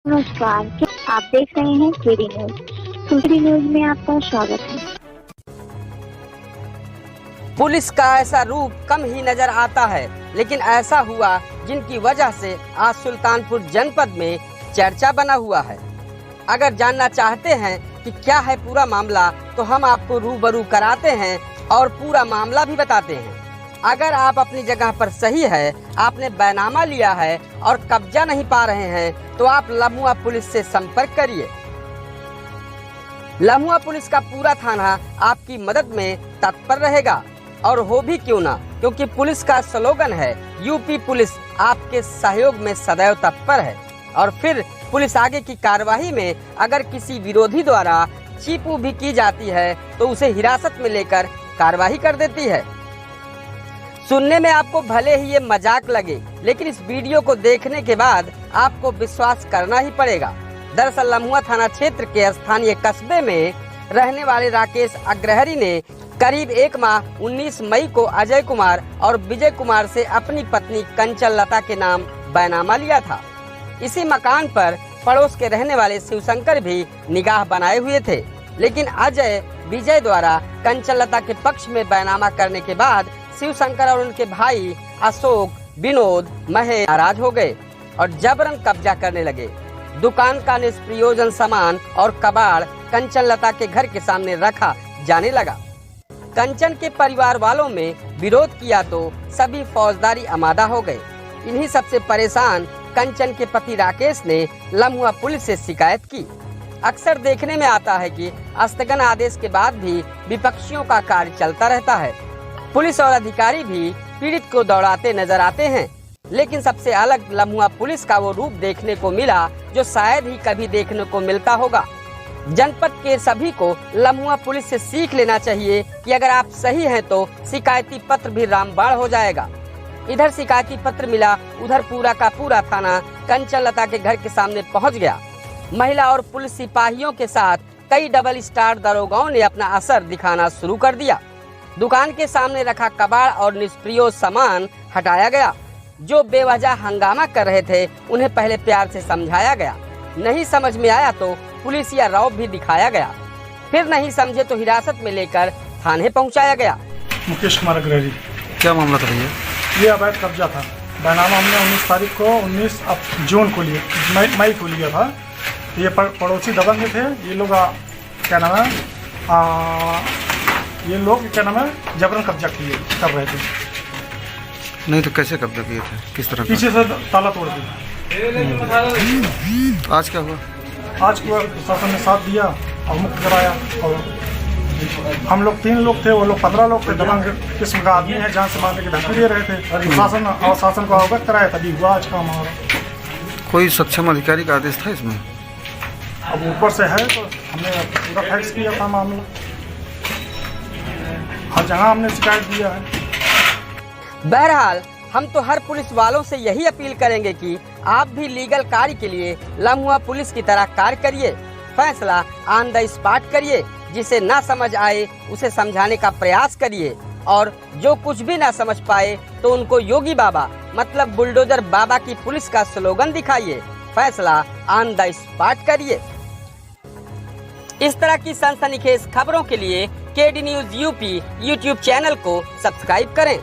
नमस्कार, आप देख रहे हैं केडी न्यूज। केडी न्यूज में आपका स्वागत है। पुलिस का ऐसा रूप कम ही नजर आता है, लेकिन ऐसा हुआ जिनकी वजह से आज सुल्तानपुर जनपद में चर्चा बना हुआ है। अगर जानना चाहते हैं कि क्या है पूरा मामला, तो हम आपको रूबरू कराते हैं और पूरा मामला भी बताते हैं। अगर आप अपनी जगह पर सही है, आपने बैनामा लिया है और कब्जा नहीं पा रहे हैं, तो आप लम्हुआ पुलिस से संपर्क करिए। लम्हुआ पुलिस का पूरा थाना आपकी मदद में तत्पर रहेगा, और हो भी क्यों ना, क्योंकि पुलिस का स्लोगन है यूपी पुलिस आपके सहयोग में सदैव तत्पर है। और फिर पुलिस आगे की कार्यवाही में अगर किसी विरोधी द्वारा चीपू भी की जाती है तो उसे हिरासत में लेकर कार्यवाही कर देती है। सुनने में आपको भले ही ये मजाक लगे, लेकिन इस वीडियो को देखने के बाद आपको विश्वास करना ही पड़ेगा। दरअसल लम्हुआ थाना क्षेत्र के स्थानीय कस्बे में रहने वाले राकेश अग्रहरी ने करीब 1 माह 19 मई को अजय कुमार और विजय कुमार से अपनी पत्नी कंचन लता के नाम बैनामा लिया था। इसी मकान पर पड़ोस के रहने वाले शिवशंकर भी निगाह बनाए हुए थे, लेकिन अजय विजय द्वारा कंचन लता के पक्ष में बैनामा करने के बाद शिवशंकर और उनके भाई अशोक, विनोद, महेश नाराज हो गए और जबरन कब्जा करने लगे। दुकान का निष्प्रयोजन सामान और कबाड़ कंचन लता के घर के सामने रखा जाने लगा। कंचन के परिवार वालों में विरोध किया तो सभी फौजदारी आमादा हो गए। इन्हीं सबसे परेशान कंचन के पति राकेश ने लम्हुआ पुलिस से शिकायत की। अक्सर देखने में आता है कि स्थगन आदेश के बाद भी विपक्षियों का कार्य चलता रहता है। पुलिस और अधिकारी भी पीड़ित को दौड़ाते नजर आते हैं, लेकिन सबसे अलग लम्हुआ पुलिस का वो रूप देखने को मिला जो शायद ही कभी देखने को मिलता होगा। जनपद के सभी को लम्हुआ पुलिस से सीख लेना चाहिए कि अगर आप सही हैं तो शिकायती पत्र भी रामबाण हो जाएगा। इधर शिकायती पत्र मिला, उधर पूरा का पूरा थाना कंचन लता के घर के सामने पहुंच गया। महिला और पुलिस सिपाहियों के साथ कई डबल स्टार दरोगाओं ने अपना असर दिखाना शुरू कर दिया। दुकान के सामने रखा कबाड़ और निष्प्रयोग सामान हटाया गया। जो बेवजह हंगामा कर रहे थे उन्हें पहले प्यार से समझाया गया, नहीं समझ में आया तो पुलिस या रौब भी दिखाया गया, फिर नहीं समझे तो हिरासत में लेकर थाने पहुंचाया गया। मुकेश कुमार अग्रहरी। क्या मामला था भैया? ये अवैध कब्जा था। बैनामा हमने 19 तारीख को 19 जून को लिया, मई को लिया था। ये पड़ोसी दबंग थे। ये लोग क्या नाम है, ये लोग क्या नाम है जबरन कब्जा कर रहे थे। नहीं तो कैसे कब्जा किए थे, किस तरह? पीछे से ताला तोड़ दिया। आज क्या हुआ? आज को प्रशासन ने साथ दिया और मुक्त कराया। और हम लोग 3 लोग थे, वो लोग 15 लोग थे। दबंग किस्म का आदमी है, जान से मारने की धमकी दे रहे थे। प्रशासन और शासन को अवगत कराया, तभी हुआ आज काम हमारा। कोई सक्षम अधिकारी का आदेश था इसमें? अब ऊपर से है तो हमने पूरा फैक्स किया था मामला। हर जगह हमने शिकायत दिया है। बहरहाल हम तो हर पुलिस वालों से यही अपील करेंगे कि आप भी लीगल कार्य के लिए लम्हुआ पुलिस की तरह कार्य करिए। फैसला ऑन द स्पॉट करिए। जिसे ना समझ आए उसे समझाने का प्रयास करिए, और जो कुछ भी ना समझ पाए तो उनको योगी बाबा मतलब बुलडोजर बाबा की पुलिस का स्लोगन दिखाइए। फैसला ऑन द स्पॉट करिए। इस तरह की सनसनीखेज खबरों के लिए KD news UP YouTube channel को सब्सक्राइब करें।